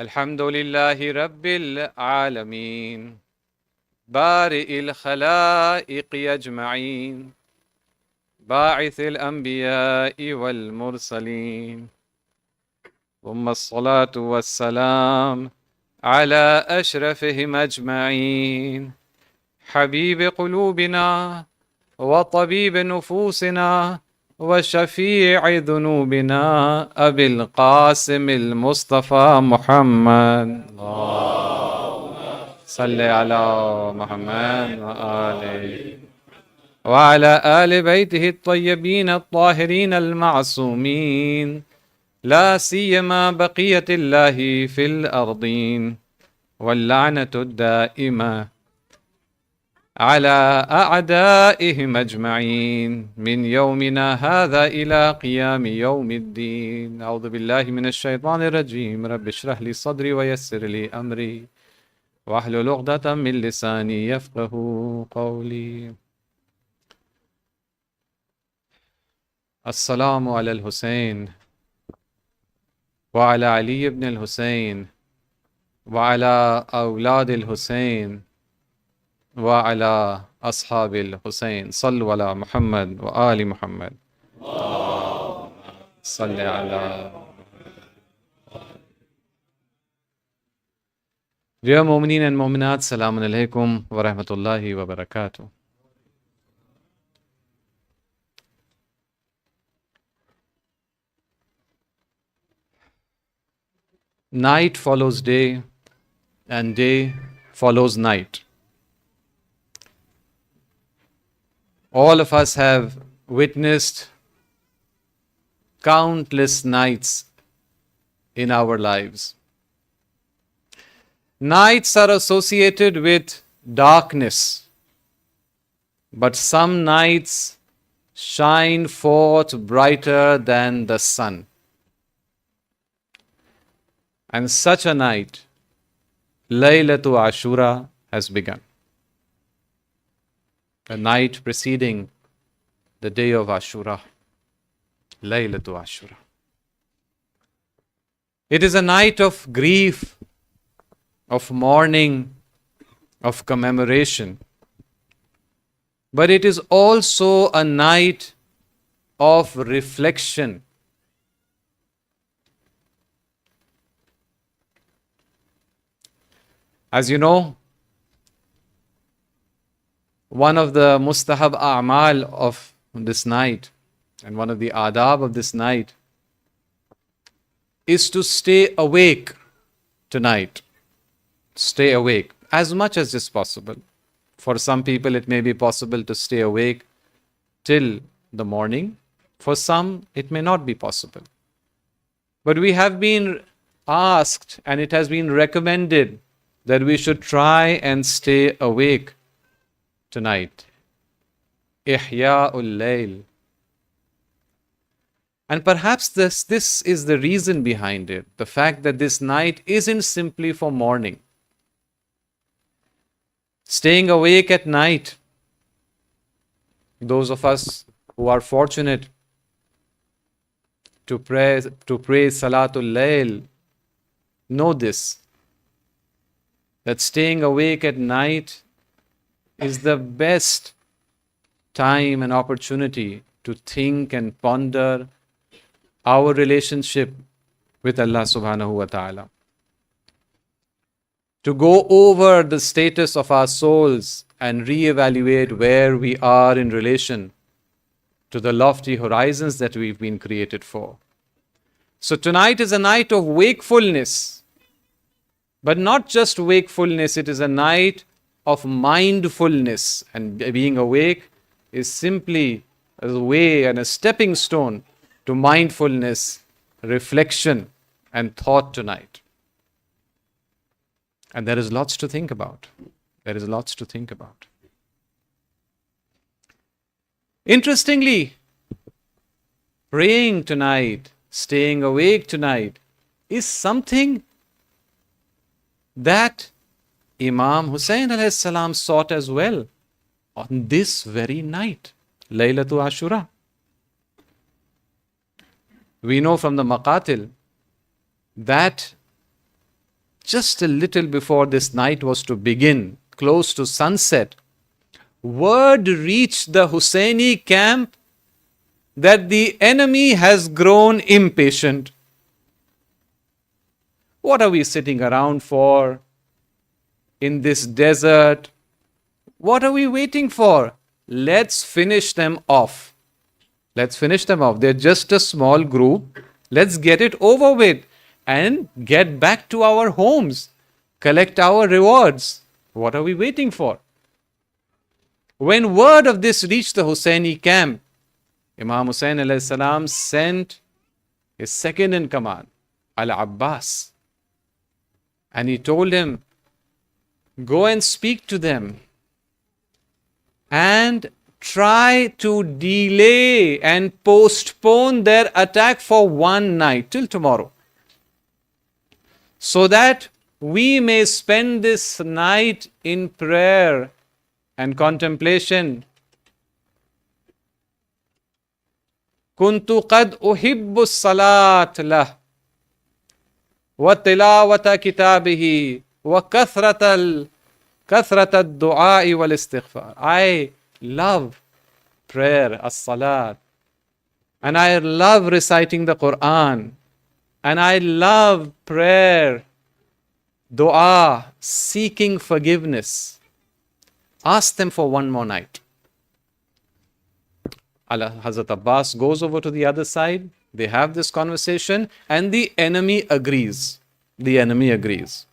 الحمد لله رب العالمين بارئ الخلائق أجمعين باعث الأنبياء والمرسلين ثم الصلاة والسلام على أشرفهم أجمعين حبيب قلوبنا وطبيب نفوسنا وشفيع ذنوبنا أبي القاسم المصطفى محمد صل على محمد وآله وعلى آل بيته الطيبين الطاهرين المعصومين لا سيما بقية الله في الأرضين واللعنة الدائمة على أعدائهم أجمعين من يومنا هذا إلى قيام يوم الدين. أعوذ بالله من الشيطان الرجيم. رب اشرح لي صدري ويسر لي أمري واحلل عقدة من لساني يفقه قولي. السلام على الحسين وعلى علي بن الحسين وعلى أولاد الحسين وعلى أصحاب الحسين. صلوا على محمد وآل محمد. صل على. Dear Mu'mineen and Mu'minat, Salamun Alaikum wa Rahmatullahi wa Barakatuh. Night follows day and day follows night. All of us have witnessed countless nights in our lives. Nights are associated with darkness, but some nights shine forth brighter than the sun. And such a night, Laylatul Ashura, has begun. The night preceding the day of Ashura, Laylatul Ashura. It is a night of grief, of mourning, of commemoration. But it is also a night of reflection. As you know, one of the mustahab a'mal of this night and one of the adab of this night is to stay awake tonight. Stay awake as much as is possible. For some people, it may be possible to stay awake till the morning. For some, it may not be possible. But we have been asked, and it has been recommended, that we should try and stay awake tonight. Ihya'ul Layl. And perhaps this is the reason behind it. The fact that this night isn't simply for mourning. Staying awake at night, those of us who are fortunate to pray Salatul Layl know this, that staying awake at night is the best time and opportunity to think and ponder our relationship with Allah subhanahu wa ta'ala. To go over the status of our souls and reevaluate where we are in relation to the lofty horizons that we've been created for. So tonight is a night of wakefulness. But not just wakefulness, it is a night of mindfulness. And being awake is simply a way and a stepping stone to mindfulness, reflection, and thought tonight. And there is lots to think about. There is lots to think about. Interestingly, praying tonight, staying awake tonight, is something that Imam Hussain alayhi salam sought as well on this very night, Laylatul Ashura. We know from the Maqatil that just a little before this night was to begin, close to sunset, word reached the Husseini camp that the enemy has grown impatient. What are we sitting around for in this desert? What are we waiting for? Let's finish them off. Let's finish them off. They're just a small group. Let's get it over with and get back to our homes. Collect our rewards. What are we waiting for? When word of this reached the Husseini camp, Imam Hussein alayhi salam sent his second in command, Al-Abbas. And he told him, go and speak to them and try to delay and postpone their attack for one night till tomorrow, so that we may spend this night in prayer and contemplation. Kuntu qad uhibbu salat lah wa tilawata kitabihi wa kathratal du'a wal istighfar. I love prayer, as-salat, and I love reciting the Quran, and I love prayer, dua, seeking forgiveness. Ask them for one more night. Hazrat Abbas goes over to the other side. They have this conversation and the enemy agrees. The enemy agrees.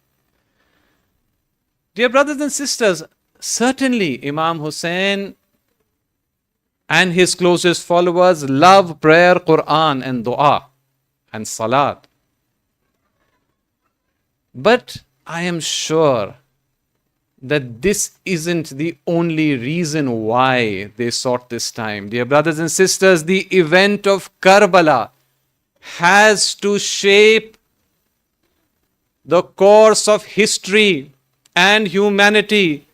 Dear brothers and sisters, certainly Imam Hussein and his closest followers love prayer, Quran and dua and salat. But I am sure that this isn't the only reason why they sought this time. Dear brothers and sisters, the event of Karbala has to shape the course of history and humanity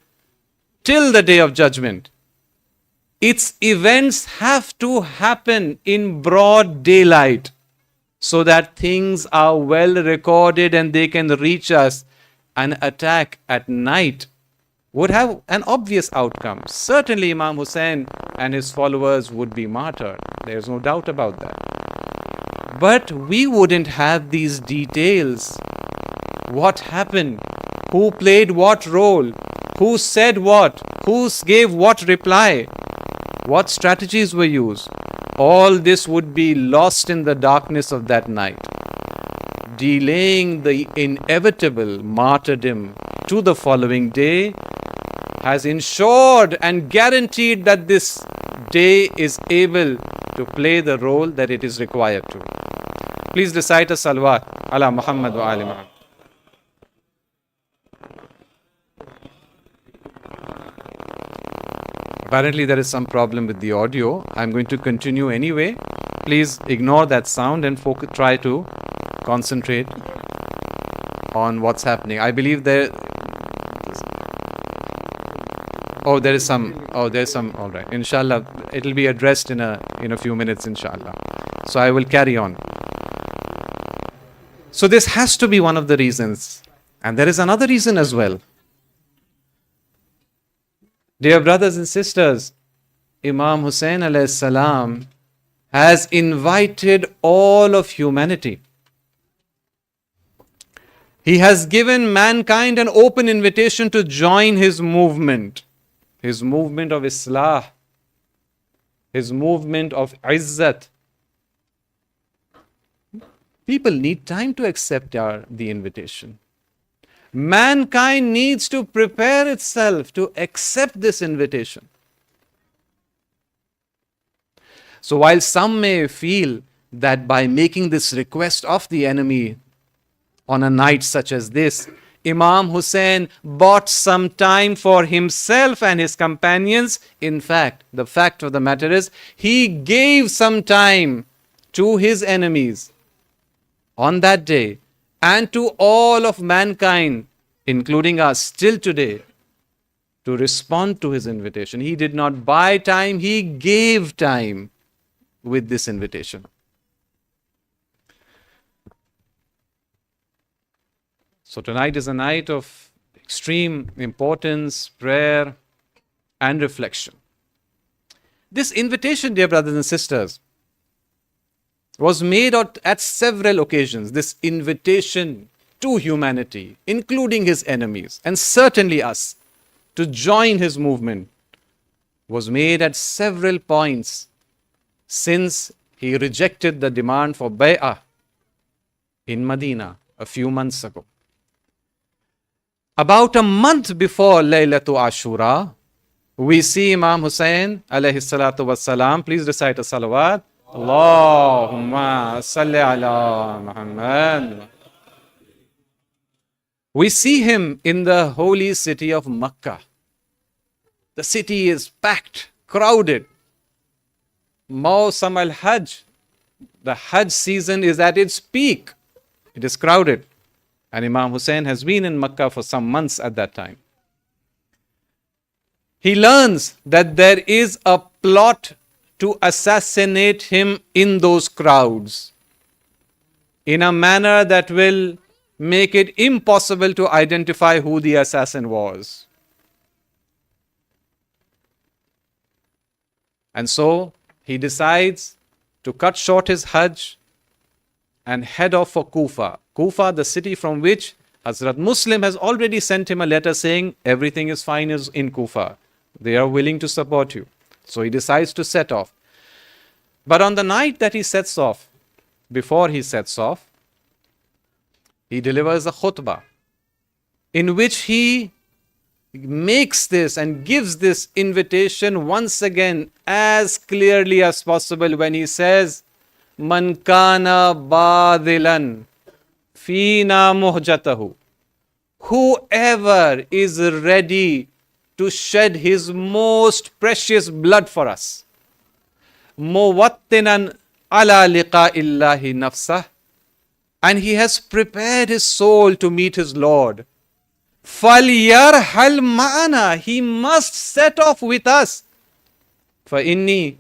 till the day of judgment. Its events have to happen in broad daylight so that things are well recorded and they can reach us. An attack at night would have an obvious outcome. Certainly Imam Hussein and his followers would be martyred. There's no doubt about that. But we wouldn't have these details. What happened? Who played what role? Who said what? Who gave what reply? What strategies were used? All this would be lost in the darkness of that night, delaying the inevitable martyrdom to the following day has ensured and guaranteed that this day is able to play the role that it is required to. Please recite a salawat ala Muhammad wa ali Muhammad. Apparently there is some problem with the audio. I'm going to continue anyway. Please ignore that sound and try to concentrate on what's happening. I believe there is some. All right. Inshallah, it'll be addressed in a few minutes, inshallah. So I will carry on. So this has to be one of the reasons. And there is another reason as well. Dear brothers and sisters, Imam Hussein alayhi salam has invited all of humanity. He has given mankind an open invitation to join his movement of Islah, his movement of Izzat. People need time to accept the invitation. Mankind needs to prepare itself to accept this invitation. So while some may feel that by making this request of the enemy on a night such as this, Imam Hussein bought some time for himself and his companions, in fact, the fact of the matter is, he gave some time to his enemies on that day and to all of mankind, including us till today, to respond to his invitation. He did not buy time, he gave time with this invitation. So tonight is a night of extreme importance, prayer, and reflection. This invitation, dear brothers and sisters, was made at several occasions. This invitation to humanity, including his enemies, and certainly us, to join his movement, was made at several points since he rejected the demand for bay'ah in Medina a few months ago. About a month before Laylatul Ashura, we see Imam Hussain alayhi salatu wassalam. Please recite a salawat. Allahumma salli ala Muhammad. We see him in the holy city of Makkah. The city is packed, crowded. Mawsam al-Hajj, the Hajj season is at its peak. It is crowded. And Imam Hussain has been in Makkah for some months at that time. He learns that there is a plot to assassinate him in those crowds in a manner that will make it impossible to identify who the assassin was. And so he decides to cut short his Hajj and head off for Kufa. Kufa, the city from which Hazrat Muslim has already sent him a letter saying everything is fine in Kufa. They are willing to support you. So he decides to set off. But on the night that he sets off, before he sets off, he delivers a khutbah in which he makes this and gives this invitation once again as clearly as possible when he says, Man kana badilan fina muhjatahu. Whoever is ready to shed his most precious blood for us, muwattinan ala liqa'illahi nafsah, and he has prepared his soul to meet his Lord. فَلْيَرْحَلْ مَعَنَا, he must set off with us. فَإِنِّي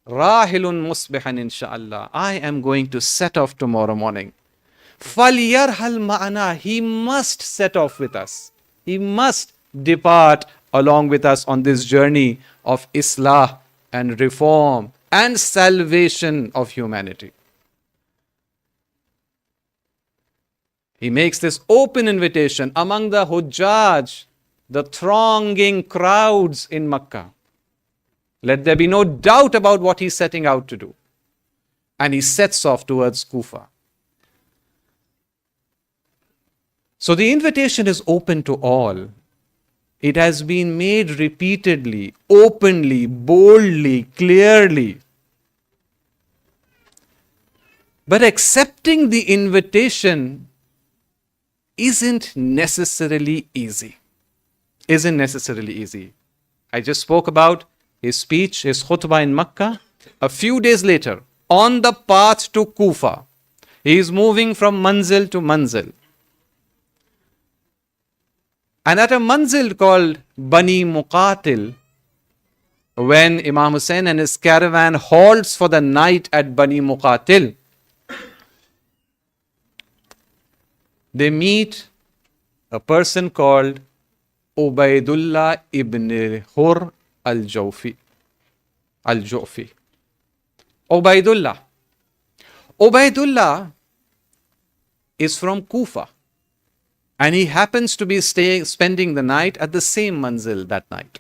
رَاحِلٌ مُصْبِحًا إِنشَاءَ, I am going to set off tomorrow morning. فَلْيَرْحَلْ مَعَنَا, he must set off with us. He must depart along with us on this journey of Islah and reform and salvation of humanity. He makes this open invitation among the Hujjaj, the thronging crowds in Makkah. Let there be no doubt about what he's setting out to do. And he sets off towards Kufa. So the invitation is open to all. It has been made repeatedly, openly, boldly, clearly. But accepting the invitation isn't necessarily easy. I just spoke about his speech, his khutbah in Makkah. A few days later, on the path to Kufa, he is moving from manzil to manzil. And at a manzil called Bani Muqatil, when Imam Hussain and his caravan halts for the night at Bani Muqatil, they meet a person called Ubaidullah ibn Hur al-Ju'fi. Ubaidullah is from Kufa, and he happens to be spending the night at the same manzil that night.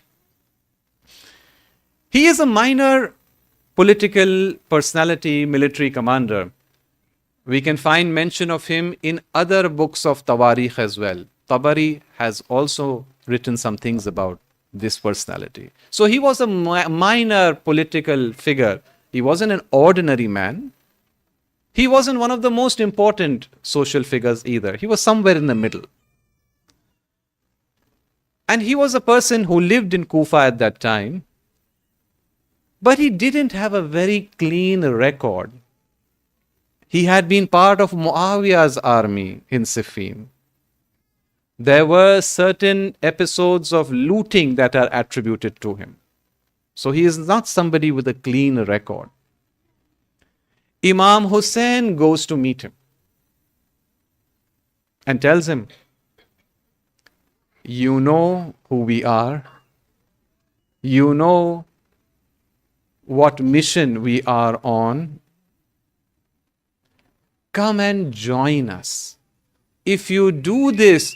He is a minor political personality, military commander. We can find mention of him in other books of Tawarikh as well. Tabari has also written some things about this personality. So he was a minor political figure. He wasn't an ordinary man. He wasn't one of the most important social figures either. He was somewhere in the middle. And he was a person who lived in Kufa at that time. But he didn't have a very clean record. He had been part of Muawiyah's army in Siffin. There were certain episodes of looting that are attributed to him. So he is not somebody with a clean record. Imam Hussain goes to meet him. and tells him, you know who we are, you know what mission we are on, come and join us. If you do this,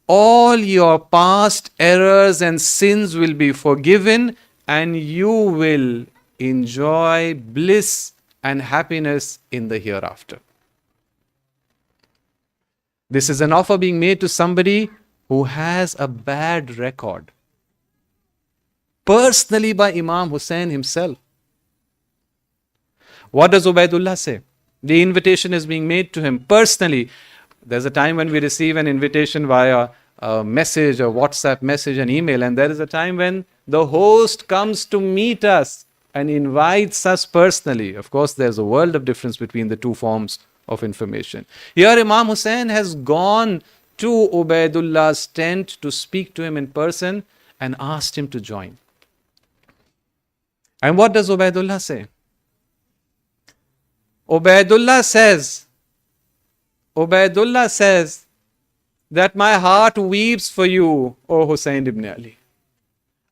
all your past errors and sins will be forgiven and you will enjoy bliss and happiness in the hereafter. This is an offer being made to somebody who has a bad record, personally by Imam Hussain himself. What does Ubaidullah say? The invitation is being made to him personally. There's a time when we receive an invitation via a message, a WhatsApp message, an email, and there is a time when the host comes to meet us and invites us personally. Of course, there's a world of difference between the two forms of information. Here, Imam Hussain has gone to Ubaidullah's tent to speak to him in person and asked him to join. And what does Ubaidullah say? Ubaidullah says that my heart weeps for you, O Hussain ibn Ali.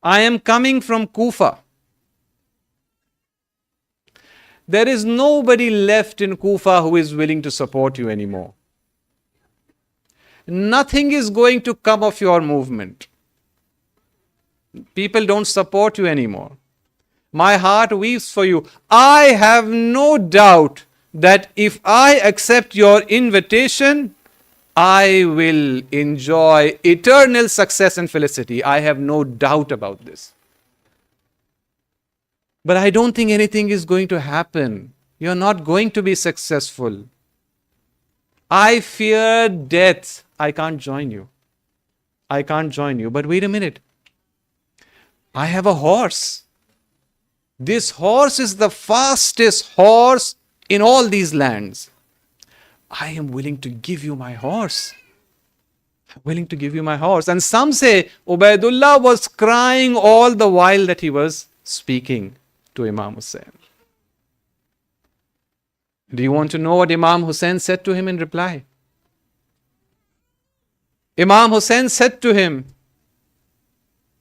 I am coming from Kufa. There is nobody left in Kufa who is willing to support you anymore. Nothing is going to come of your movement. People don't support you anymore. My heart weeps for you. I have no doubt that if I accept your invitation, I will enjoy eternal success and felicity. I have no doubt about this. But I don't think anything is going to happen. You're not going to be successful. I fear death. I can't join you. I can't join you. But wait a minute. I have a horse. This horse is the fastest horse in all these lands. I am willing to give you my horse. I'm willing to give you my horse. And some say Ubaidullah was crying all the while that he was speaking to Imam Hussain. Do you want to know what Imam Hussain said to him in reply? Imam Hussain said to him,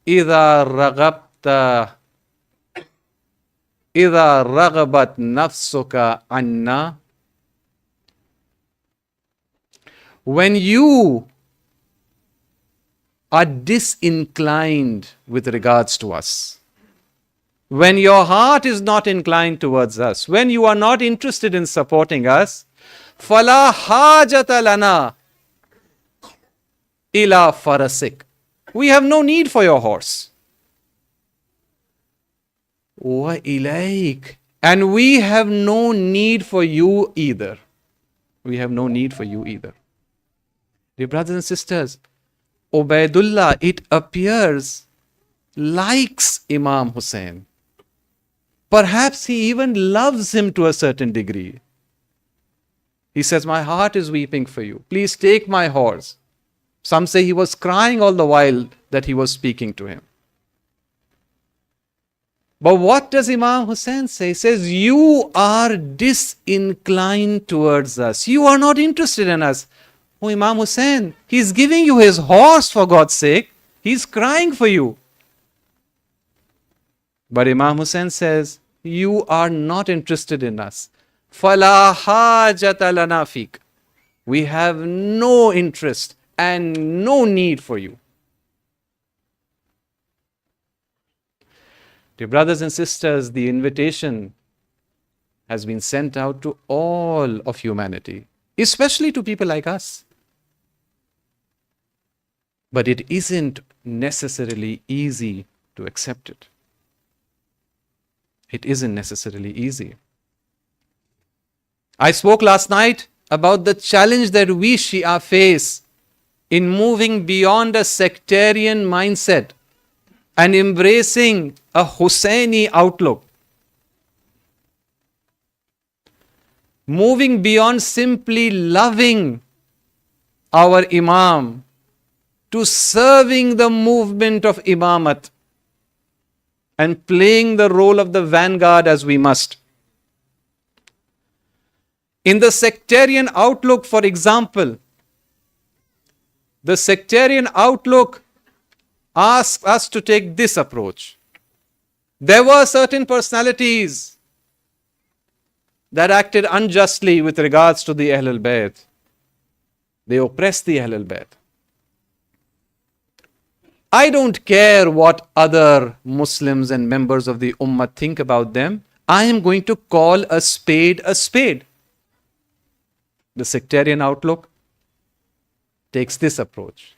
إِذَا رَغَبَتْ نَفْسُكَ عَنَّا. When you are disinclined with regards to us, when your heart is not inclined towards us, when you are not interested in supporting us, فَلَا حَاجَةَ لَنَا إِلَى فَرَسِكَ. We have no need for your horse. وَإِلَيْكَ. And we have no need for you either. We have no need for you either. Dear brothers and sisters, Ubaidullah, it appears, likes Imam Hussain. Perhaps he even loves him to a certain degree. He says, my heart is weeping for you. Please take my horse. Some say he was crying all the while that he was speaking to him. But what does Imam Hussain say? He says, you are disinclined towards us. You are not interested in us. Oh, Imam Hussain, he's giving you his horse for God's sake. He's crying for you. But Imam Hussain says, you are not interested in us. فَلَا حَاجَةَ لَنَا فِيكَ. We have no interest and no need for you. Dear brothers and sisters, the invitation has been sent out to all of humanity, especially to people like us. But it isn't necessarily easy to accept it. It isn't necessarily easy. I spoke last night about the challenge that we Shia face in moving beyond a sectarian mindset and embracing a Hussaini outlook. Moving beyond simply loving our Imam to serving the movement of Imamat and playing the role of the vanguard as we must. In the sectarian outlook, for example, The sectarian outlook asks us to take this approach. There were certain personalities that acted unjustly with regards to the Ahlul Bayt. They oppressed the Ahlul Bayt. I don't care what other Muslims and members of the Ummah think about them. I am going to call a spade a spade. The sectarian outlook takes this approach.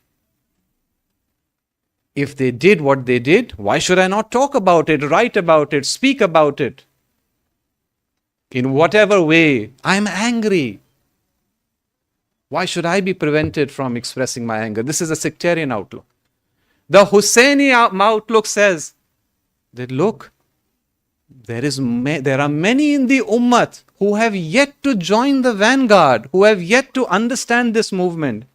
If they did what they did, why should I not talk about it, write about it, speak about it? In whatever way, I'm angry. Why should I be prevented from expressing my anger? This is a sectarian outlook. The Husseini outlook says that, look, there are many in the Ummah who have yet to join the vanguard, who have yet to understand this movement.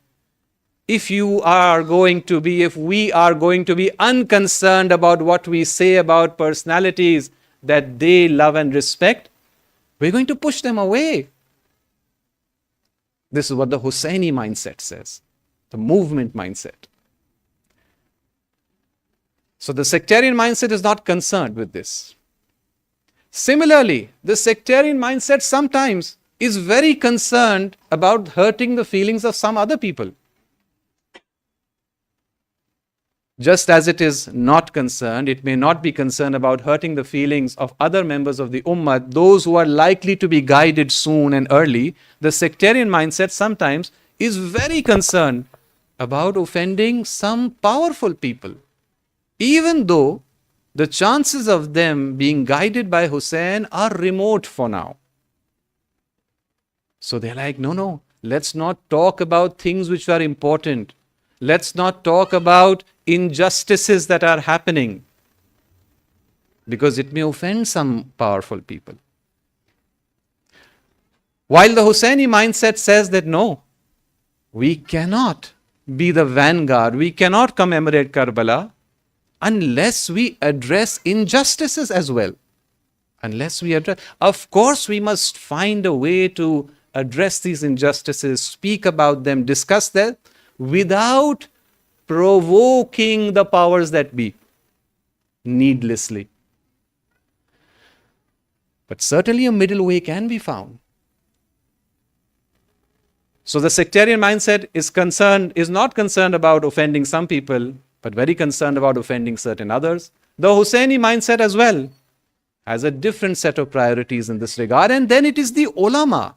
If we are going to be unconcerned about what we say about personalities that they love and respect, we're going to push them away. This is what the Husseini mindset says, the movement mindset. So the sectarian mindset is not concerned with this. Similarly, the sectarian mindset sometimes is very concerned about hurting the feelings of some other people. Just as it is not concerned, it may not be concerned about hurting the feelings of other members of the Ummah, those who are likely to be guided soon and early. The sectarian mindset sometimes is very concerned about offending some powerful people, even though the chances of them being guided by Hussein are remote for now. So they're like, no, let's not talk about things which are important. Let's not talk about injustices that are happening, because it may offend some powerful people. While the Husseini mindset says that no, we cannot be the vanguard, we cannot commemorate Karbala unless we address injustices as well. Of course, we must find a way to address these injustices, speak about them, discuss them, without provoking the powers that be needlessly. But certainly a middle way can be found. So the sectarian mindset is not concerned about offending some people, but very concerned about offending certain others. The Husseini mindset as well has a different set of priorities in this regard. And then it is the ulama.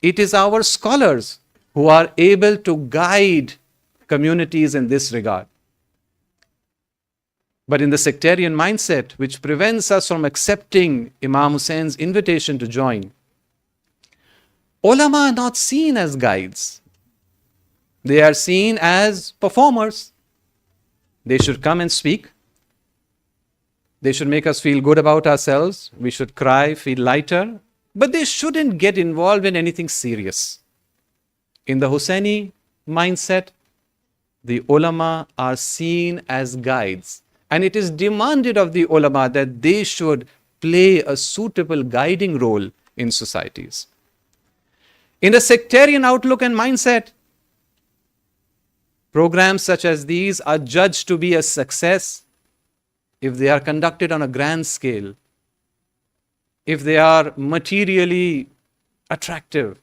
It is our scholars who are able to guide communities in this regard. But in the sectarian mindset, which prevents us from accepting Imam Hussein's invitation to join, ulama are not seen as guides. They are seen as performers. They should come and speak. They should make us feel good about ourselves. We should cry, feel lighter. But they shouldn't get involved in anything serious. In the Husseini mindset, the ulama are seen as guides. And it is demanded of the ulama that they should play a suitable guiding role in societies. In the sectarian outlook and mindset, programs such as these are judged to be a success if they are conducted on a grand scale, if they are materially attractive.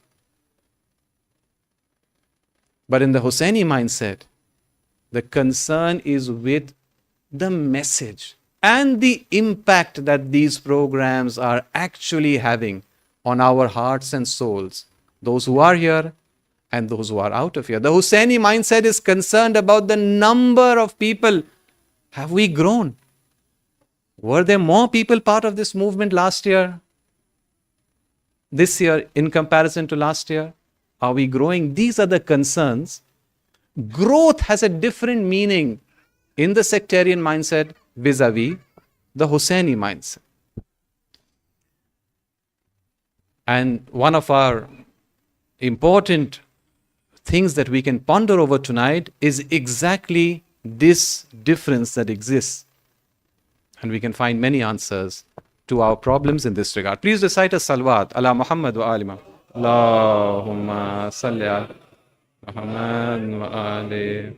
But in the Husseini mindset, the concern is with the message and the impact that these programs are actually having on our hearts and souls, those who are here and those who are out of here. The Husseini mindset is concerned about the number of people. Have we grown? Were there more people part of this movement last year, this year, in comparison to last year? Are we growing? These are the concerns. Growth has a different meaning in the sectarian mindset vis-a-vis the Husseini mindset. And one of our important things that we can ponder over tonight is exactly this difference that exists. And we can find many answers to our problems in this regard. Please recite a salawat ala Muhammad wa ali Muhammad. Allahumma salli ala Muhammad wa ali.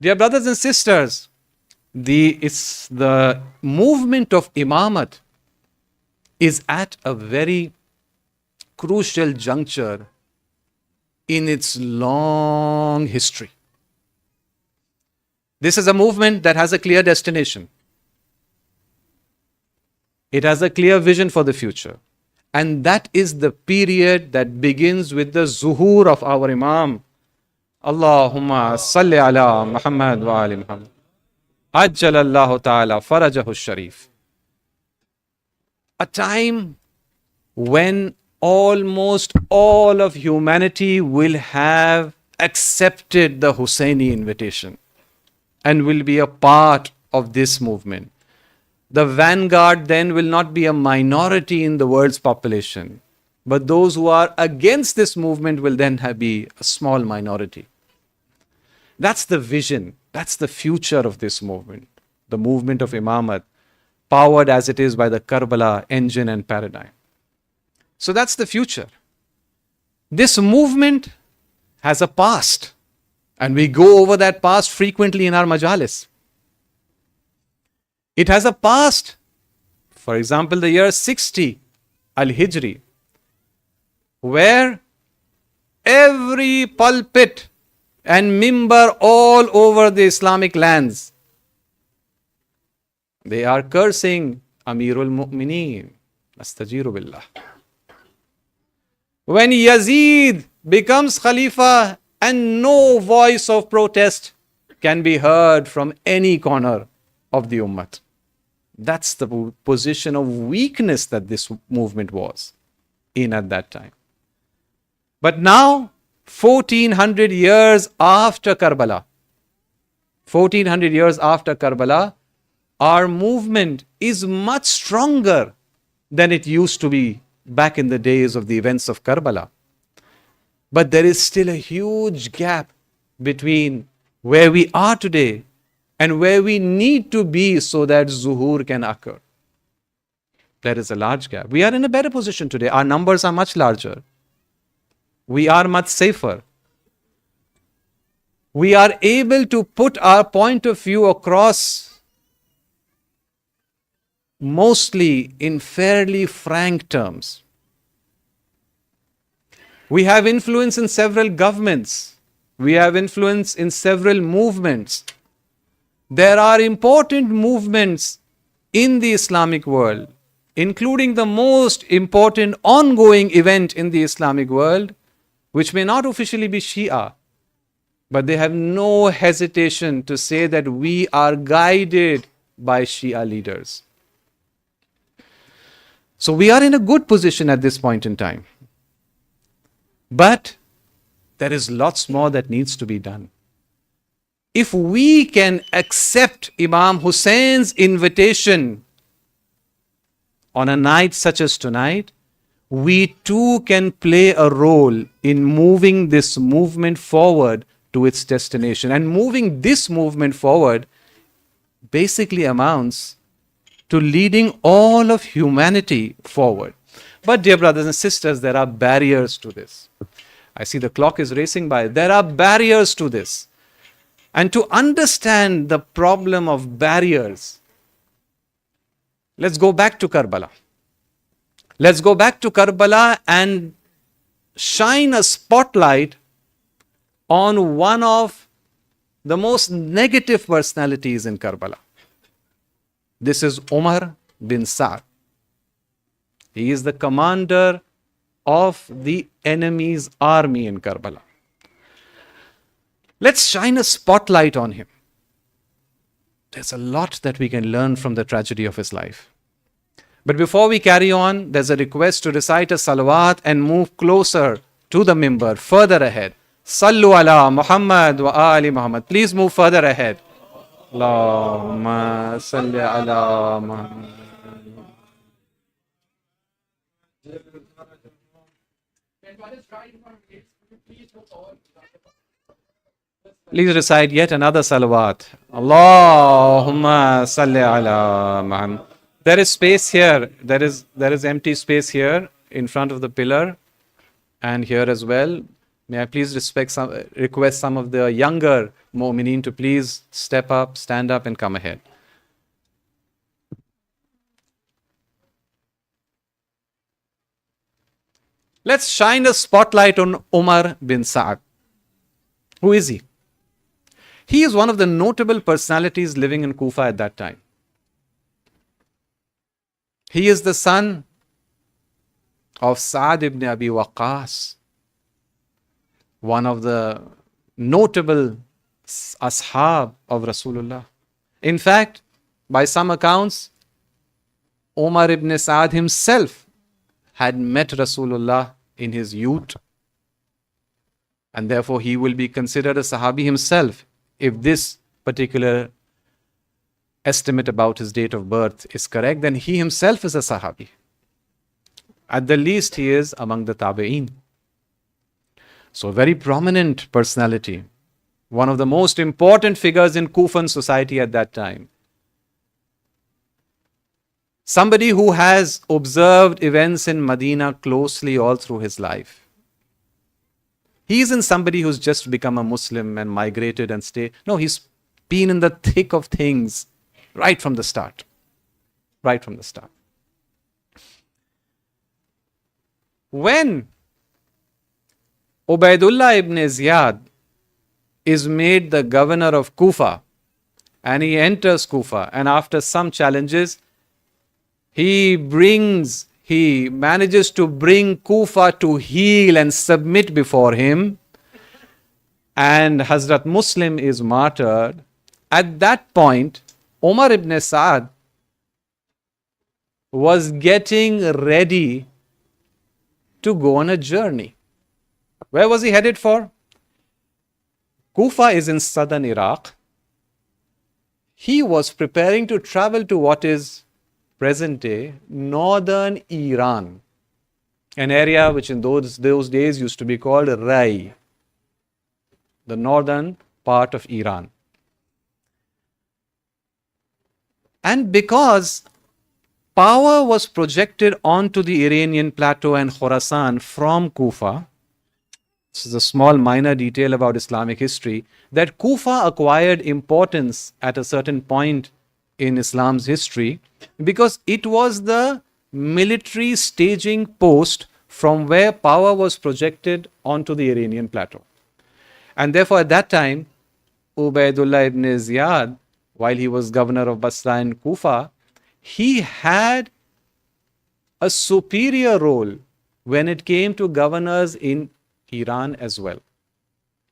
Dear brothers and sisters, the movement of Imamat is at a very crucial juncture in its long history. This is a movement that has a clear destination. It has a clear vision for the future. And that is the period that begins with the zuhur of our Imam. Allahumma salli ala Muhammad wa ali Muhammad. Ajjalallahu ta'ala farajahu sharif. A time when almost all of humanity will have accepted the Husseini invitation and will be a part of this movement. The vanguard then will not be a minority in the world's population, but those who are against this movement will then be a small minority. That's the vision, that's the future of this movement, the movement of Imamat, powered as it is by the Karbala engine and paradigm. So that's the future. This movement has a past, and we go over that past frequently in our majalis. It has a past, for example, the year 60 Al-Hijri, where every pulpit and mimbar all over the Islamic lands, they are cursing Amirul Mu'mineen, Astajiru Billah. When Yazid becomes Khalifa and no voice of protest can be heard from any corner of the Ummah. That's the position of weakness that this movement was in at that time. But now, 1400 years after Karbala, our movement is much stronger than it used to be back in the days of the events of Karbala. But there is still a huge gap between where we are today and where we need to be so that zuhur can occur. There is a large gap. We are in a better position today. Our numbers are much larger. We are much safer. We are able to put our point of view across mostly in fairly frank terms. We have influence in several governments. We have influence in several movements. There are important movements in the Islamic world, including the most important ongoing event in the Islamic world, which may not officially be Shia, but they have no hesitation to say that we are guided by Shia leaders. So we are in a good position at this point in time. But there is lots more that needs to be done. If we can accept Imam Hussein's invitation on a night such as tonight, we too can play a role in moving this movement forward to its destination. And moving this movement forward basically amounts to leading all of humanity forward. But dear brothers and sisters, there are barriers to this. I see the clock is racing by. There are barriers to this. And to understand the problem of barriers, let's go back to Karbala. Let's go back to Karbala and shine a spotlight on one of the most negative personalities in Karbala. This is Umar bin Sa'd. He is the commander of the enemy's army in Karbala. Let's shine a spotlight on him. There's a lot that we can learn from the tragedy of his life. But before we carry on, there's a request to recite a salawat and move closer to the mimbar, further ahead. Sallu ala Muhammad wa ali Muhammad. Please move further ahead. Allahumma salli ala Muhammad. Please recite yet another salawat. Allahumma salli ala Muhammad. There is space here. There is empty space here in front of the pillar and here as well. May I please request some of the younger mu'mineen to please step up, stand up and come ahead. Let's shine a spotlight on Umar bin Sa'ad. Who is he? He is one of the notable personalities living in Kufa at that time. He is the son of Sa'ad ibn Abi Waqqas, one of the notable ashab of Rasulullah. In fact, by some accounts, Umar ibn Sa'ad himself had met Rasulullah in his youth, and therefore he will be considered a Sahabi himself if this particular estimate about his date of birth is correct. Then he himself is a Sahabi. At the least, he is among the Tabi'een. So a very prominent personality, one of the most important figures in Kufan society at that time. Somebody who has observed events in Medina closely all through his life. He isn't somebody who's just become a Muslim and migrated and stayed. No, he's been in the thick of things right from the start. Right from the start. When Ubaidullah ibn Ziyad is made the governor of Kufa and he enters Kufa, and after some challenges, he manages to bring Kufa to heel and submit before him, and Hazrat Muslim is martyred. At that point, Umar ibn Sa'ad was getting ready to go on a journey. Where was he headed for? Kufa is in southern Iraq. He was preparing to travel to what is present day northern Iran, an area which in those days used to be called Rai, the northern part of Iran. And because power was projected onto the Iranian plateau and Khorasan from Kufa, this is a small minor detail about Islamic history, that Kufa acquired importance at a certain point in Islam's history because it was the military staging post from where power was projected onto the Iranian plateau. And therefore at that time, Ubaidullah ibn Ziyad, while he was governor of Basra and Kufa, he had a superior role when it came to governors in Iran as well.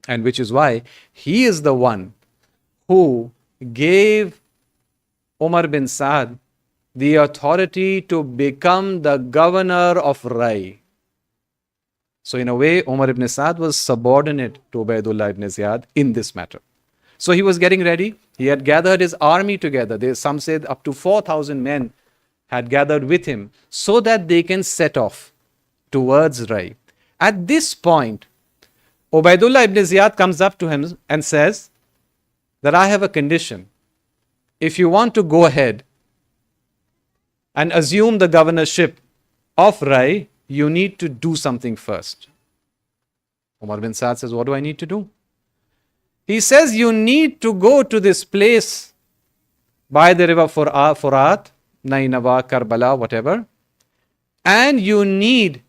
And which is why he is the one who gave Umar bin Sa'ad the authority to become the governor of Rai. So in a way, Umar ibn Sa'ad was subordinate to Ubaidullah ibn Ziyad in this matter. So he was getting ready. He had gathered his army together. Some said up to 4,000 men had gathered with him so that they can set off towards Rai. At this point, Ubaidullah ibn Ziyad comes up to him and says that I have a condition. If you want to go ahead and assume the governorship of Rai, you need to do something first. Umar bin Sa'ad says, what do I need to do? He says, you need to go to this place by the river Furat, Nainawa, Karbala, whatever, and you need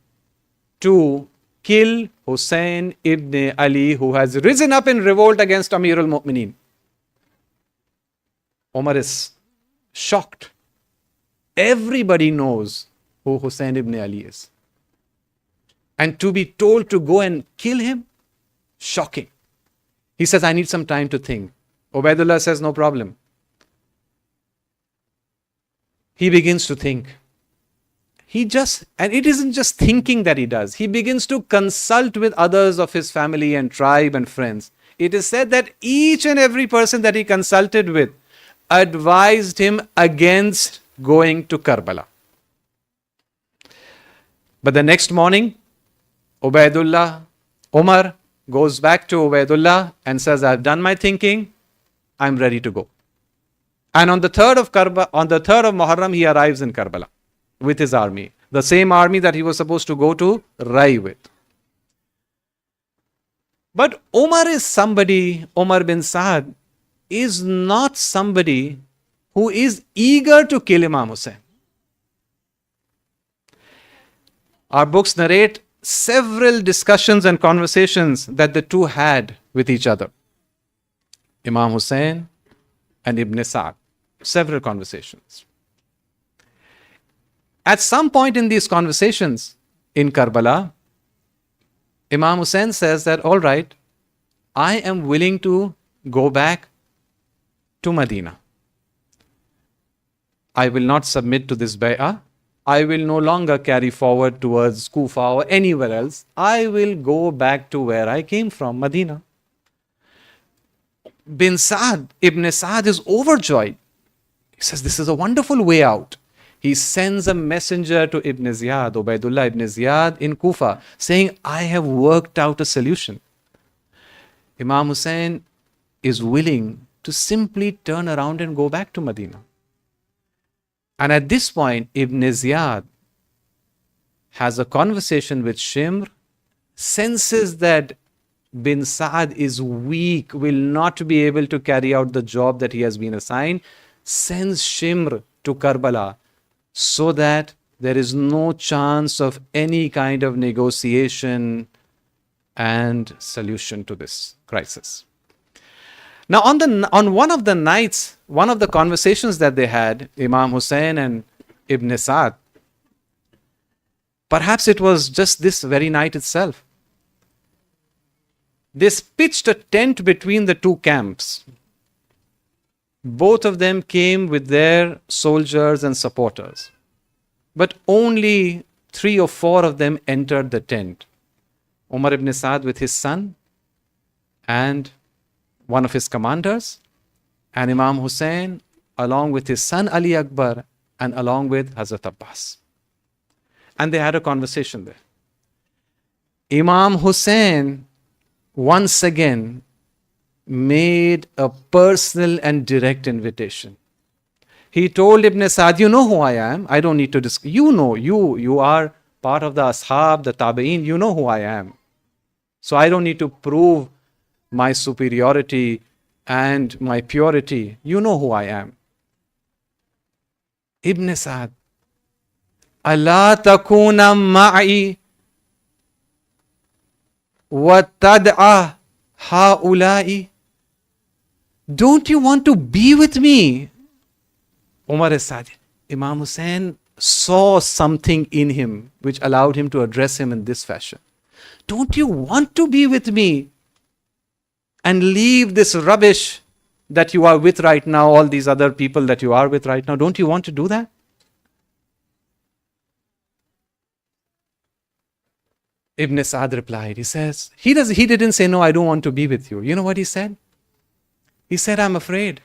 to kill Hussein ibn Ali, who has risen up in revolt against Amir al-Mu'mineen. Umar is shocked. Everybody knows who Hussein ibn Ali is. And to be told to go and kill him, shocking. He says, I need some time to think. Ubaidullah says, no problem. He begins to think. And it isn't just thinking that he does. He begins to consult with others of his family and tribe and friends. It is said that each and every person that he consulted with advised him against going to Karbala. But the next morning, Umar goes back to Ubaidullah and says, I've done my thinking, I'm ready to go. And on the 3rd of Muharram, he arrives in Karbala with his army, the same army that he was supposed to go to Rai with. But Umar bin Saad is not somebody who is eager to kill Imam Hussein. Our books narrate several discussions and conversations that the two had with each other. Imam Hussein and Ibn Sa'd. Several conversations. At some point in these conversations in Karbala, Imam Hussein says that, all right, I am willing to go back to Medina. I will not submit to this bay'ah. I will no longer carry forward towards Kufa or anywhere else. I will go back to where I came from, Medina. Ibn Sa'd is overjoyed. He says, this is a wonderful way out. He sends a messenger to Ibn Ziyad, Ubaidullah ibn Ziyad in Kufa, saying, I have worked out a solution. Imam Hussein is willing to simply turn around and go back to Medina. And at this point, Ibn Ziyad has a conversation with Shimr, senses that bin Sa'ad is weak, will not be able to carry out the job that he has been assigned, sends Shimr to Karbala so that there is no chance of any kind of negotiation and solution to this crisis. Now, on one of the nights, one of the conversations that they had, Imam Hussein and Ibn Sa'd, perhaps it was just this very night itself, they pitched a tent between the two camps. Both of them came with their soldiers and supporters, but only 3 or 4 of them entered the tent. Umar ibn Sa'd with his son and one of his commanders, and Imam Hussein along with his son Ali Akbar and along with Hazrat Abbas. And they had a conversation there. Imam Hussein once again made a personal and direct invitation. He told Ibn Sa'd, you know who I am. I don't need to discuss. You know, you are part of the Ashab, the Tabi'een. You know who I am. So I don't need to prove my superiority and my purity. You know who I am. Ibn Sa'd, Allah takuna ma'i wa tad'a ha'ula'i. Don't you want to be with me? Umar Sa'd, Imam Hussein saw something in him which allowed him to address him in this fashion. Don't you want to be with me and leave this rubbish that you are with right now, all these other people that you are with right now? Don't you want to do that? Ibn Sa'd replied, he says, he didn't say, no, I don't want to be with you. You know what he said? He said, I'm afraid.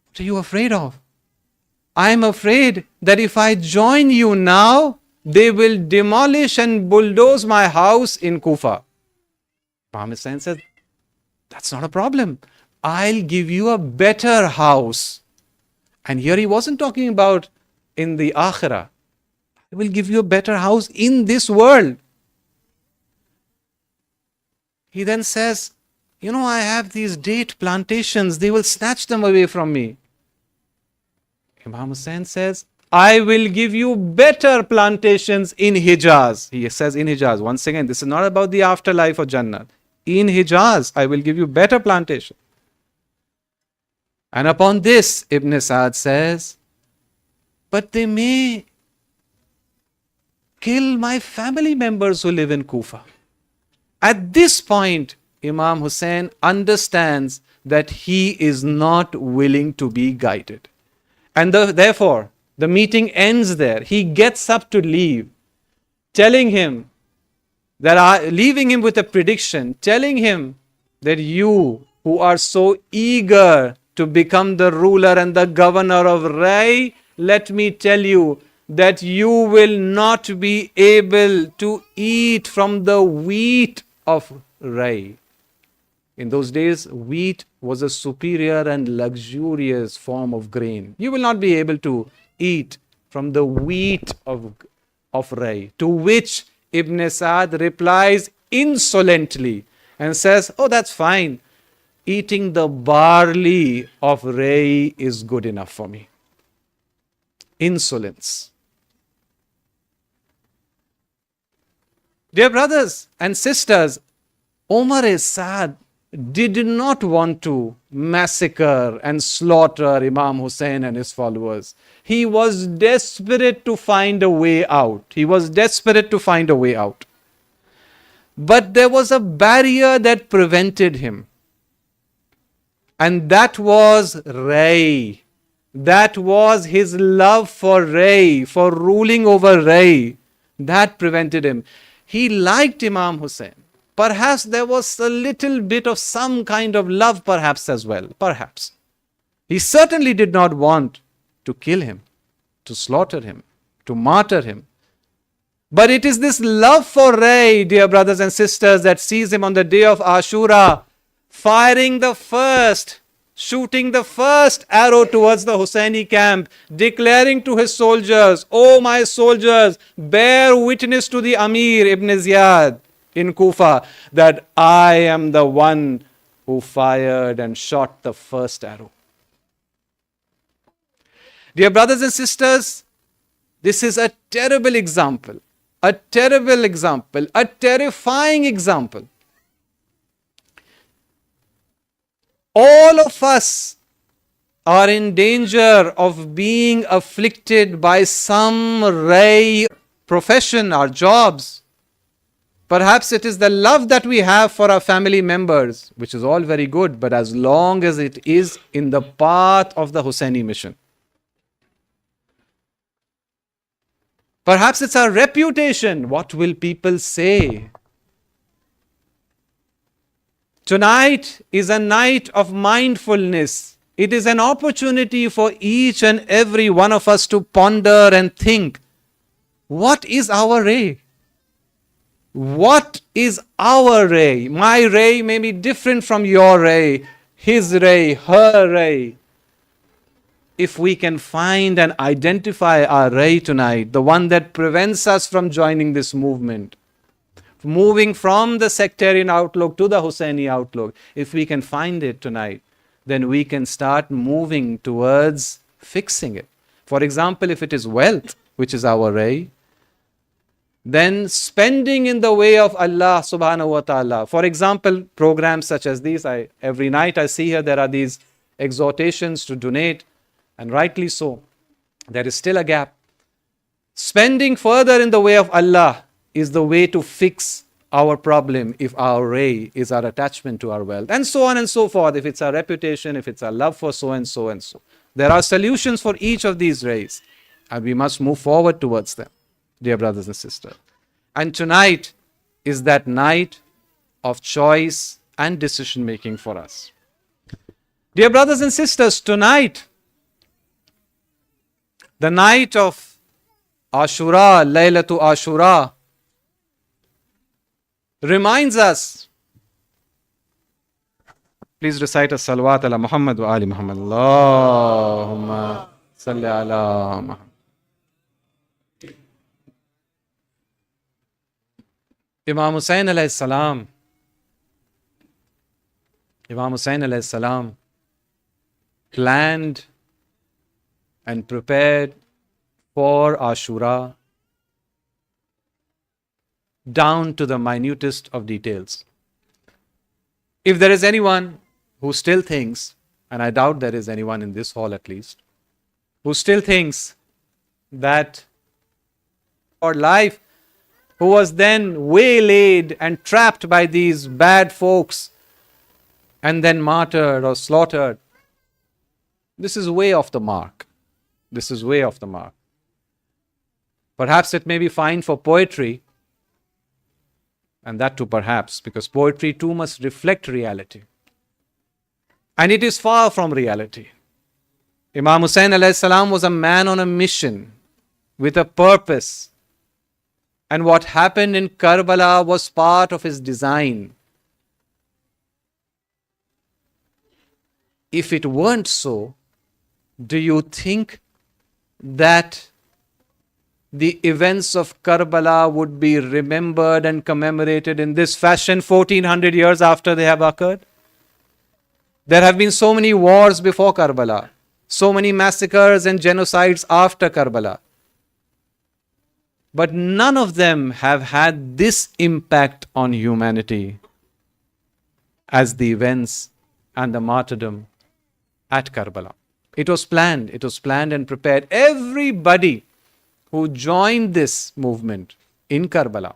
What are you afraid of? I'm afraid that if I join you now, they will demolish and bulldoze my house in Kufa. Imam Hussain said, that's not a problem. I'll give you a better house. And here he wasn't talking about in the Akhirah. I will give you a better house in this world. He then says, you know, I have these date plantations. They will snatch them away from me. Imam Hussain says, I will give you better plantations in Hijaz. He says in Hijaz. Once again, this is not about the afterlife or Jannah. In Hijaz, I will give you better plantation. And upon this, Ibn Sa'd says, but they may kill my family members who live in Kufa. At this point, Imam Hussain understands that he is not willing to be guided. And therefore, the meeting ends there. He gets up to leave, telling him that leaving him with a prediction, telling him that you who are so eager to become the ruler and the governor of Rai, let me tell you that you will not be able to eat from the wheat of Rai. In those days, wheat was a superior and luxurious form of grain. You will not be able to eat from the wheat of Rai. To which Ibn Sa'd replies, insolently and says, oh, that's fine. Eating the barley of Ray is good enough for me. Insolence. Dear brothers and sisters, Umar Saad did not want to massacre and slaughter Imam Hussein and his followers. He was desperate to find a way out. He was desperate to find a way out. But there was a barrier that prevented him. And that was Ray. That was his love for Ray, for ruling over Ray. That prevented him. He liked Imam Hussein. Perhaps there was a little bit of some kind of love perhaps as well. Perhaps. He certainly did not want to kill him, to slaughter him, to martyr him. But it is this love for Ray, dear brothers and sisters, that sees him on the day of Ashura shooting the first arrow towards the Husseini camp, declaring to his soldiers, "O my soldiers, bear witness to the Amir Ibn Ziyad in Kufa that I am the one who fired and shot the first arrow." Dear brothers and sisters, this is a terrible example, a terrifying example. All of us are in danger of being afflicted by some ray profession, our jobs. Perhaps it is the love that we have for our family members, which is all very good, but as long as it is in the path of the Husseini mission. Perhaps it's our reputation. What will people say? Tonight is a night of mindfulness. It is an opportunity for each and every one of us to ponder and think, what is our ray? What is our ray? My ray may be different from your ray, his ray, her ray. If we can find and identify our ray tonight, the one that prevents us from joining this movement, moving from the sectarian outlook to the Husseini outlook, if we can find it tonight, then we can start moving towards fixing it. For example, if it is wealth, which is our ray, then spending in the way of Allah subhanahu wa ta'ala. For example, programs such as these, every night I see here there are these exhortations to donate, and rightly so. There is still a gap. Spending further in the way of Allah is the way to fix our problem if our ray is our attachment to our wealth, and so on and so forth. If it's our reputation, if it's our love for so and so and so. There are solutions for each of these rays, and we must move forward towards them, dear brothers and sisters. And tonight is that night of choice and decision making for us. Dear brothers and sisters, tonight, the night of Ashura, Laylatu Ashura, reminds us. Please recite a salawat ala Muhammad wa ali Muhammad. Allahumma salli ala Muhammad. Imam Hussein alayhi salam planned and prepared for Ashura down to the minutest of details. If there is anyone who still thinks, and I doubt there is anyone in this hall at least, who still thinks that our life, who was then waylaid and trapped by these bad folks and then martyred or slaughtered, this is way off the mark. This is way off the mark. Perhaps it may be fine for poetry, and that too perhaps, because poetry too must reflect reality. And it is far from reality. Imam Hussein alayhi salam was a man on a mission with a purpose. And what happened in Karbala was part of his design. If it weren't so, do you think that the events of Karbala would be remembered and commemorated in this fashion 1400 years after they have occurred? There have been so many wars before Karbala, so many massacres and genocides after Karbala. But none of them have had this impact on humanity as the events and the martyrdom at Karbala. It was planned and prepared. Everybody who joined this movement in Karbala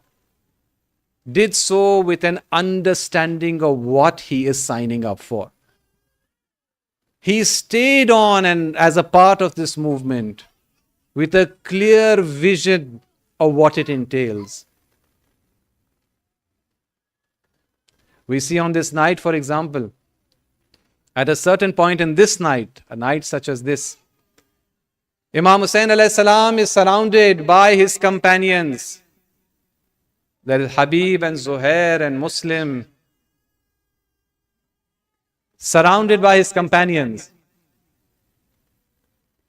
did so with an understanding of what he is signing up for. He stayed on and as a part of this movement with a clear vision of what it entails. We see on this night, for example, at a certain point in this night, a night such as this, Imam Hussain alayhi salam is surrounded by his companions. There is Habib and Zuhair and Muslim, surrounded by his companions.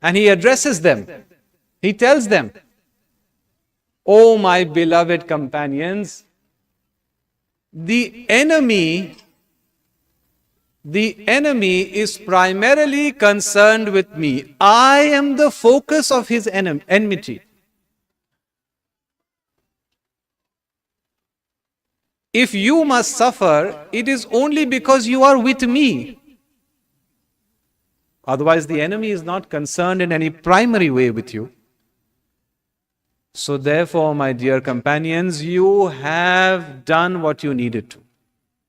And he addresses them. He tells them, "O my beloved companions, the enemy is primarily concerned with me. I am the focus of his enmity. If you must suffer, it is only because you are with me. Otherwise, the enemy is not concerned in any primary way with you. So therefore, my dear companions, you have done what you needed to.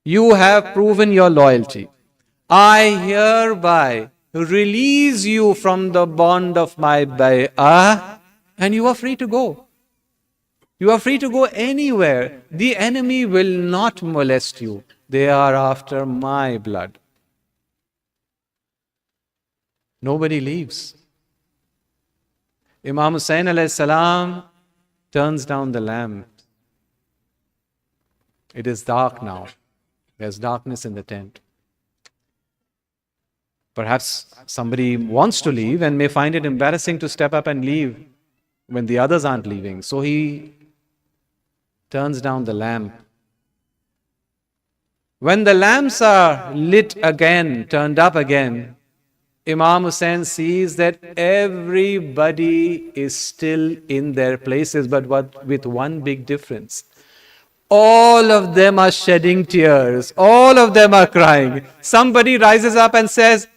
You have proven your loyalty. I hereby release you from the bond of my bay'ah, and you are free to go. You are free to go anywhere. The enemy will not molest you. They are after my blood." Nobody leaves. Imam Hussain alayhi salam turns down the lamp. It is dark now. There's darkness in the tent. Perhaps somebody wants to leave and may find it embarrassing to step up and leave when the others aren't leaving. So he turns down the lamp. When the lamps are lit again, turned up again, Imam Hussain sees that everybody is still in their places, but with one big difference. All of them are shedding tears. All of them are crying. Somebody rises up and says,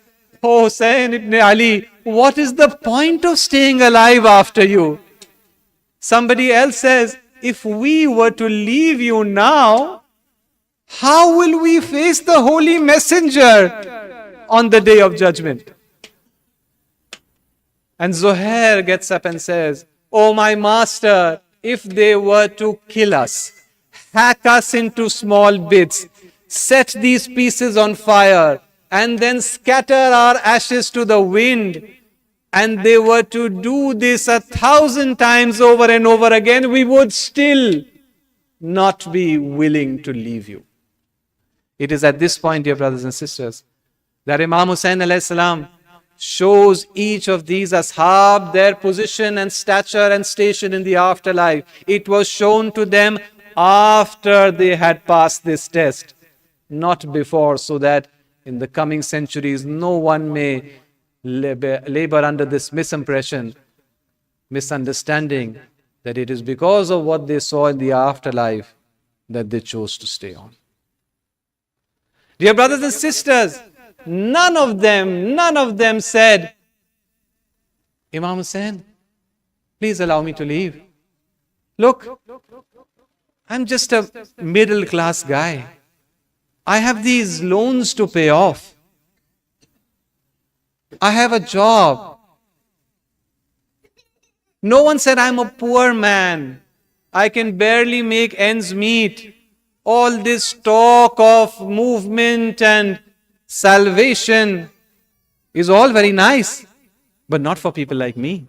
"Oh Hussain ibn Ali, what is the point of staying alive after you?" Somebody else says, "If we were to leave you now, how will we face the Holy Messenger on the Day of Judgment?" And Zuhair gets up and says, "Oh my master, if they were to kill us, hack us into small bits, set these pieces on fire, and then scatter our ashes to the wind, and they were to do this 1,000 times over and over again, we would still not be willing to leave you." It is at this point, dear brothers and sisters, that Imam Hussain alayhi salam shows each of these ashab their position and stature and station in the afterlife. It was shown to them after they had passed this test, not before, so that in the coming centuries no one may labor under this misimpression, misunderstanding that it is because of what they saw in the afterlife that they chose to stay on. Dear brothers and sisters, none of them said, "Imam Hussain, please allow me to leave. Look, I'm just a middle class guy. I have these loans to pay off. I have a job." No one said, "I'm a poor man. I can barely make ends meet." All this talk of movement and salvation is all very nice, but not for people like me.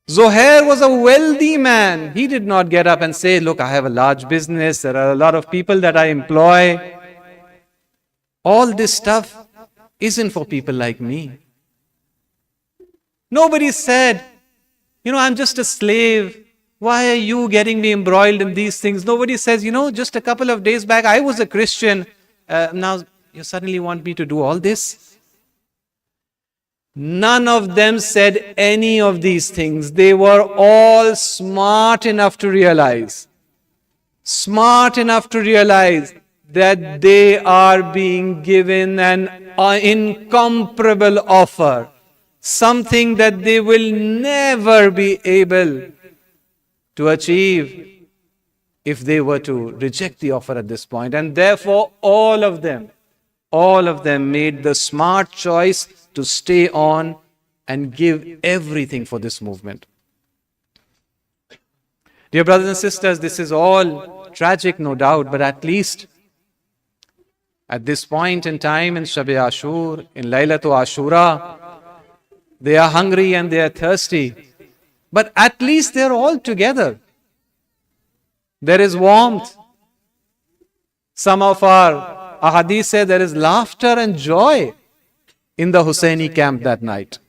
Zuhair was a wealthy man. He did not get up and say, "Look, I have a large business. There are a lot of people that I employ." All this stuff isn't for people like me. Nobody said, I'm just a slave. Why are you getting me embroiled in these things? Nobody says, just a couple of days back, I was a Christian. Now you suddenly want me to do all this? None of them said any of these things. They were all smart enough to realize that they are being given an incomparable offer, something that they will never be able to achieve if they were to reject the offer at this point. And therefore, all of them made the smart choice to stay on and give everything for this movement. Dear brothers and sisters, this is all tragic, no doubt, but at least at this point in time in Shab-e Ashur, in Laylatul Ashura, they are hungry and they are thirsty, but at least they're all together. There is warmth. Some of our ahadith say there is laughter and joy in the Husseini camp that night.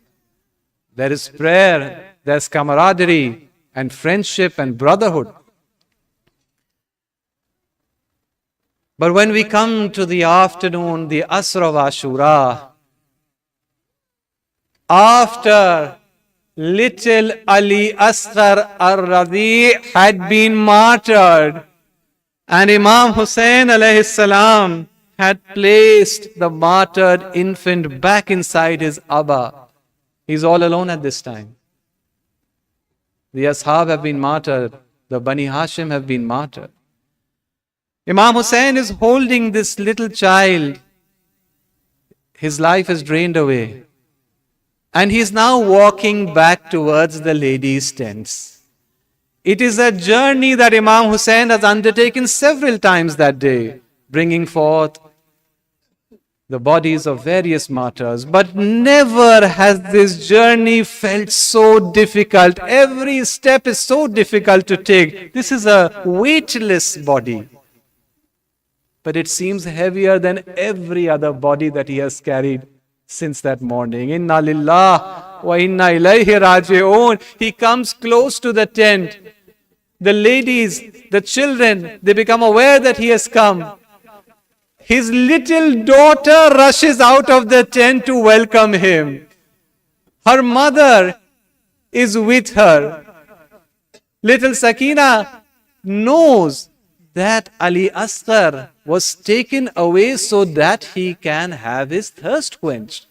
There is prayer, there's camaraderie and friendship and brotherhood. But when we come to the afternoon, the Asr of Ashura, after little Ali Asghar ar-Radi had been martyred, and Imam Hussein alayhi salam had placed the martyred infant back inside his Abba. He's all alone at this time. The Ashab have been martyred. The Bani Hashim have been martyred. Imam Hussein is holding this little child. His life is drained away. And he is now walking back towards the ladies' tents. It is a journey that Imam Hussein has undertaken several times that day, bringing forth the bodies of various martyrs. But never has this journey felt so difficult. Every step is so difficult to take. This is a weightless body. But it seems heavier than every other body that he has carried since that morning. Inna lillah wa inna ilayhi raji'un. He comes close to the tent. The ladies, the children, they become aware that he has come. His little daughter rushes out of the tent to welcome him. Her mother is with her. Little Sakina knows that Ali Asghar was taken away so that he can have his thirst quenched.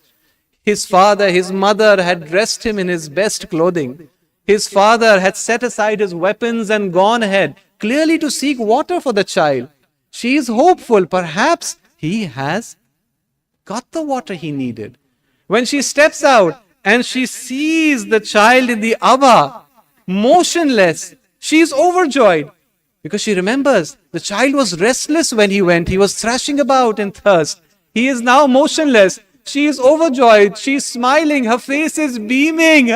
His father, his mother had dressed him in his best clothing. His father had set aside his weapons and gone ahead, clearly to seek water for the child. She is hopeful, perhaps he has got the water he needed. When she steps out and she sees the child in the Abba, motionless, she is overjoyed. Because she remembers the child was restless when he went. He was thrashing about in thirst. He is now motionless. She is overjoyed. She is smiling. Her face is beaming.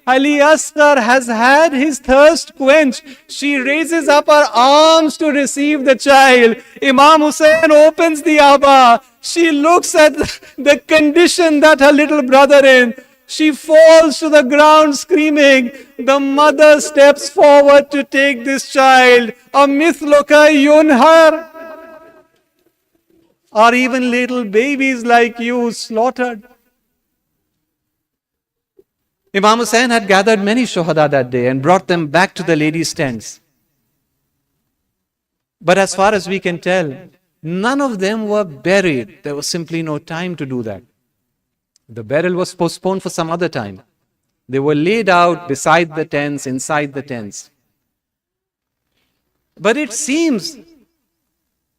Ali Asghar has had his thirst quenched. She raises up her arms to receive the child. Imam Hussein opens the Abba. She looks at the condition that her little brother in. She falls to the ground screaming. The mother steps forward to take this child. Amithluka yunhar. Are even little babies like you slaughtered? Imam Hussein had gathered many shuhada that day and brought them back to the ladies' tents. But as far as we can tell, none of them were buried. There was simply no time to do that. The burial was postponed for some other time. They were laid out beside the tents, inside the tents. But it seems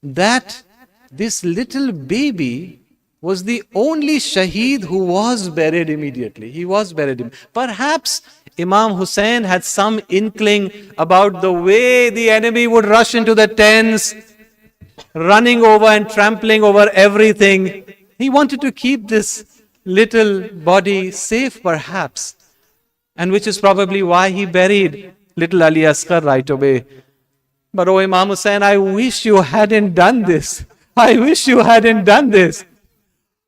that this little baby was the only shaheed who was buried immediately. He was buried. Perhaps Imam Hussein had some inkling about the way the enemy would rush into the tents, running over and trampling over everything. He wanted to keep this little body safe, perhaps, and which is probably why he buried little Ali Asghar right away. But oh Imam Hussein, I wish you hadn't done this.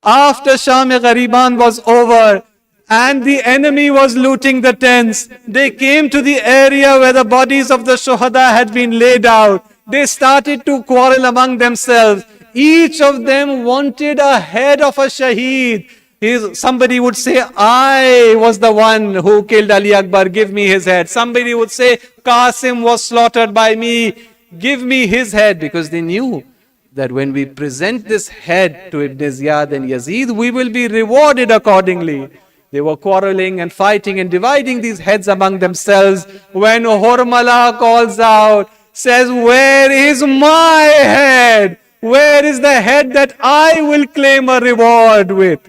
After Sham-e Ghariban was over and the enemy was looting the tents. They came to the area where the bodies of the shuhada had been laid out. They started to quarrel among themselves. Each of them wanted a head of a shaheed. Somebody would say, I was the one who killed Ali Akbar, give me his head. Somebody would say, Qasim was slaughtered by me, give me his head. Because they knew that when we present this head to Ibn Ziyad and Yazid, we will be rewarded accordingly. They were quarreling and fighting and dividing these heads among themselves. When Hormala calls out, says, where is my head? Where is the head that I will claim a reward with?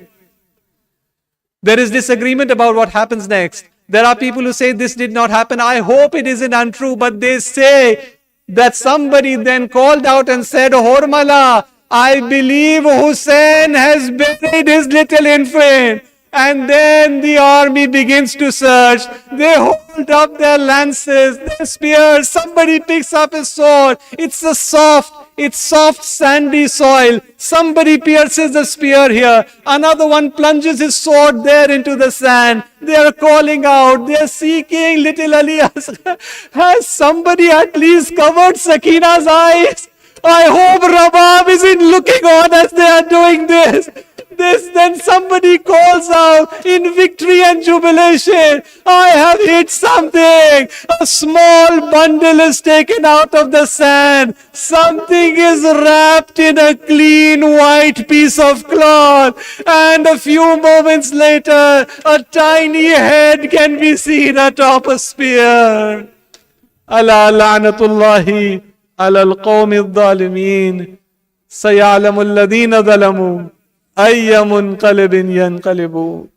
There is disagreement about what happens next. There are people who say this did not happen. I hope it isn't untrue, but they say that somebody then called out and said, Hormala, I believe Hussein has buried his little infant. And then the army begins to search. They hold up their lances, their spears. Somebody picks up a sword. It's soft, sandy soil. Somebody pierces the spear here. Another one plunges his sword there into the sand. They are calling out. They are seeking little Ali. Has somebody at least covered Sakina's eyes? I hope Rabab isn't looking on as they are doing this. Then somebody calls out in victory and jubilation, I have hit something. A small bundle is taken out of the sand. Something is wrapped in a clean white piece of cloth. And a few moments later, a tiny head can be seen atop a spear. Ala la'natullahi ala al-qawmi al-zalimin. Sayalamu alladhina zalamu. أي منقلب ينقلبون